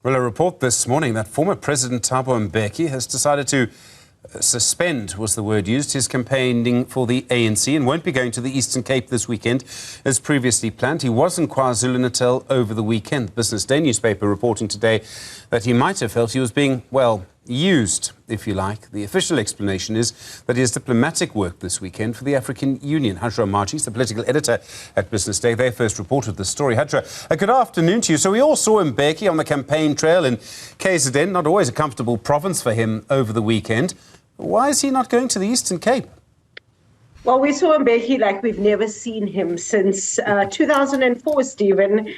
Well, a report this morning that former President Thabo Mbeki has decided to suspend, was the word used, his campaigning for the ANC and won't be going to the Eastern Cape this weekend as previously planned. He was in KwaZulu-Natal over the weekend. The Business Day newspaper reporting today that he might have felt he was being, well, used, if you like. The official explanation is that he has diplomatic work this weekend for the African Union. Hajra Omarjee is the political editor at Business Day. They first reported the story. Hajra, good afternoon to you. So we all saw Mbeki on the campaign trail in KZN, not always a comfortable province for him over the weekend. Why is he not going to the Eastern Cape? Well, we saw Mbeki like we've never seen him since 2004, Stephen.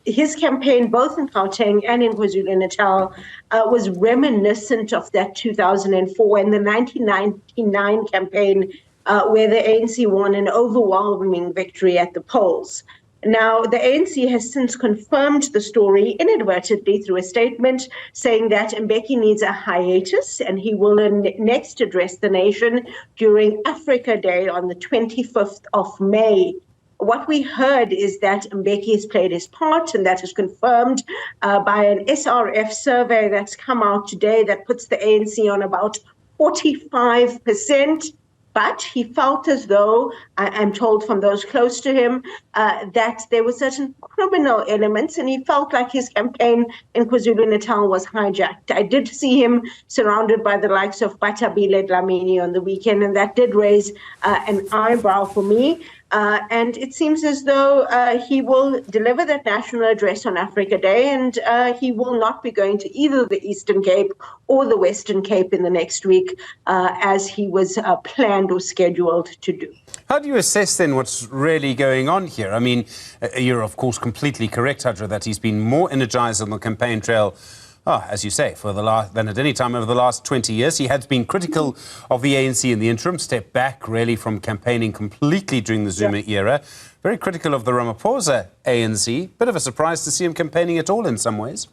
His campaign, both in Gauteng and in KwaZulu-Natal, was reminiscent of that 2004 and the 1999 campaign, where the ANC won an overwhelming victory at the polls. Now, the ANC has since confirmed the story inadvertently through a statement saying that Mbeki needs a hiatus and he will next address the nation during Africa Day on the 25th of May. What we heard is that Mbeki has played his part, and that is confirmed by an SRF survey that's come out today that puts the ANC on about 45%. But he felt as though, I'm told from those close to him, that there were certain criminal elements, and he felt like his campaign in KwaZulu-Natal was hijacked. I did see him surrounded by the likes of Batabile Dlamini on the weekend, and that did raise an eyebrow for me. And it seems as though he will deliver that national address on Africa Day, and he will not be going to either the Eastern Cape or the Western Cape in the next week, as he was planned or scheduled to do. How do you assess then what's really going on here? I mean, you're of course completely correct, Hajra, that he's been more energised on the campaign trail, as you say, than at any time over the last 20 years. He had been critical of the ANC in the interim, stepped back really from campaigning completely during the Zuma era. Very critical of the Ramaphosa ANC. Bit of a surprise to see him campaigning at all in some ways.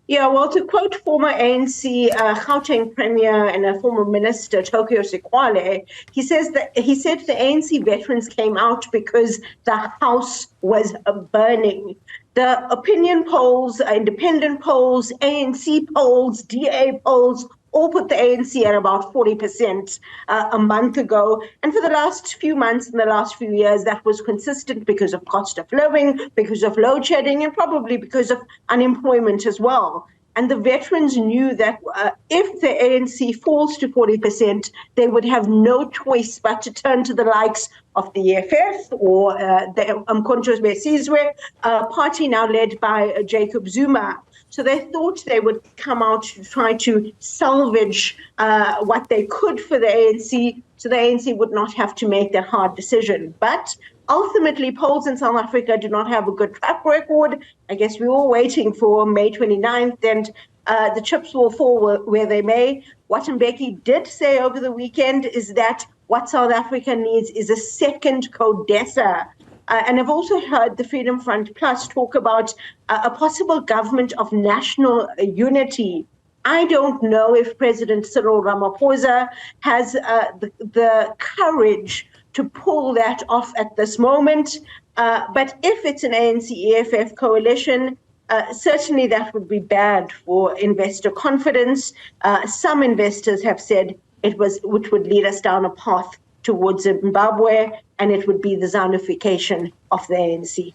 Yeah, well, to quote former ANC Gauteng Premier and a former Minister, Tokyo Sekwale, he said the ANC veterans came out because the house was burning. The opinion polls, independent polls, ANC polls, DA polls, all put the ANC at about 40% a month ago. And for the last few months and the last few years, that was consistent because of cost of living, because of load shedding, and probably because of unemployment as well. And the veterans knew that if the ANC falls to 40%, they would have no choice but to turn to the likes of the EFF or the Umkhonto we Sizwe party now led by Jacob Zuma. So they thought they would come out to try to salvage what they could for the ANC, so the ANC would not have to make that hard decision. But ultimately, polls in South Africa do not have a good track record. I guess we're all waiting for May 29th, and the chips will fall where they may. What Mbeki did say over the weekend is that what South Africa needs is a second CODESA. And I've also heard the Freedom Front Plus talk about a possible government of national unity. I don't know if President Cyril Ramaphosa has the courage to pull that off at this moment. But if it's an ANC-EFF coalition, certainly that would be bad for investor confidence. Some investors have said which would lead us down a path towards Zimbabwe, and it would be the zonification of the ANC.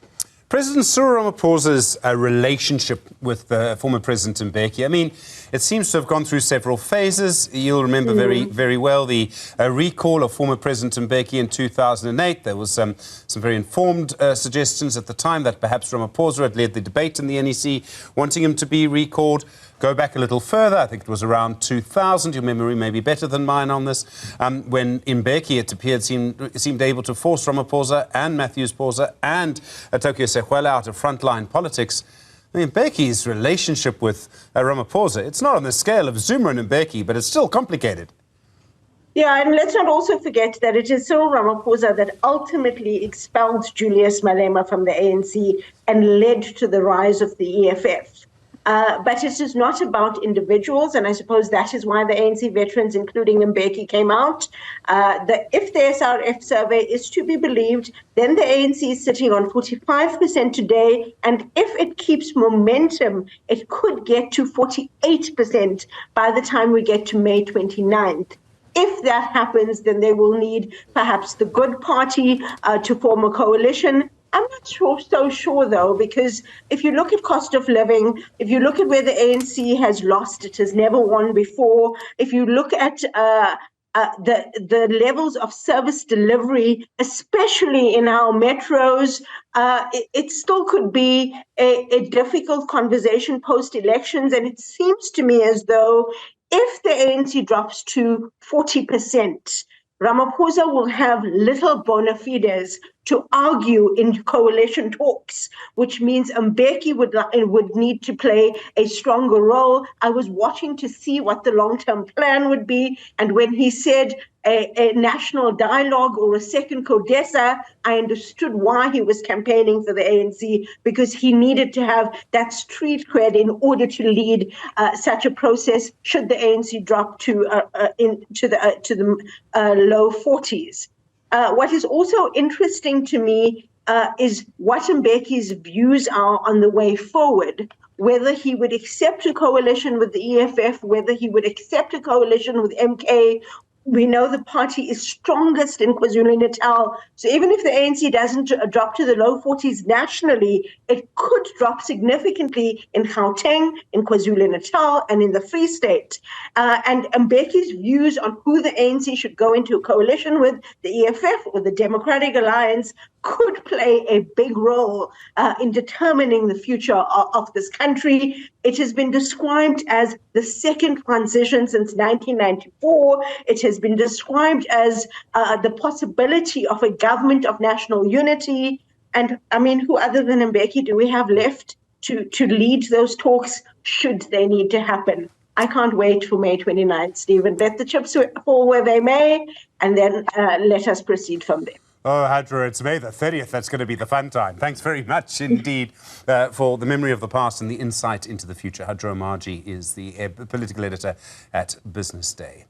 President Cyril Ramaphosa's relationship with the former President Mbeki, I mean, it seems to have gone through several phases. You'll remember very well the recall of former President Mbeki in 2008. There was some very informed suggestions at the time that perhaps Ramaphosa had led the debate in the NEC, wanting him to be recalled. Go back a little further, I think it was around 2000, your memory may be better than mine on this, when Mbeki, it appeared, seemed able to force Ramaphosa and Matthews Bauza and Tokyo Sekwale out of frontline politics. I mean, Mbeki's relationship with Ramaphosa, it's not on the scale of Zuma and Mbeki, but it's still complicated. Yeah, and let's not also forget that it is Cyril Ramaphosa that ultimately expelled Julius Malema from the ANC and led to the rise of the EFF. But it is not about individuals, and I suppose that is why the ANC veterans, including Mbeki, came out. If the SRF survey is to be believed, then the ANC is sitting on 45% today, and if it keeps momentum, it could get to 48% by the time we get to May 29th. If that happens, then they will need perhaps the Good Party to form a coalition. I'm not so sure, though, because if you look at cost of living, if you look at where the ANC has lost, it has never won before. If you look at the levels of service delivery, especially in our metros, it still could be a difficult conversation post-elections. And it seems to me as though if the ANC drops to 40%, Ramaphosa will have little bona fides to argue in coalition talks, which means Mbeki would need to play a stronger role. I was watching to see what the long-term plan would be, and when he said a national dialogue or a second CODESA, I understood why he was campaigning for the ANC, because he needed to have that street cred in order to lead such a process should the ANC drop to the low 40s. What is also interesting to me is what Mbeki's views are on the way forward, whether he would accept a coalition with the EFF, whether he would accept a coalition with MK. We know the party is strongest in KwaZulu-Natal. So even if the ANC doesn't drop to the low 40s nationally, it could drop significantly in Gauteng, in KwaZulu-Natal, and in the Free State. And Mbeki's views on who the ANC should go into a coalition with, the EFF or the Democratic Alliance, could play a big role in determining the future of this country. It has been described as the second transition since 1994. It has been described as the possibility of a government of national unity. And I mean, who other than Mbeki do we have left to lead those talks should they need to happen? I can't wait for May 29th, Stephen. Let the chips fall where they may, and then let us proceed from there. Oh, Hajra, it's May the 30th. That's going to be the fun time. Thanks very much indeed for the memory of the past and the insight into the future. Hajra Omarjee is the political editor at Business Day.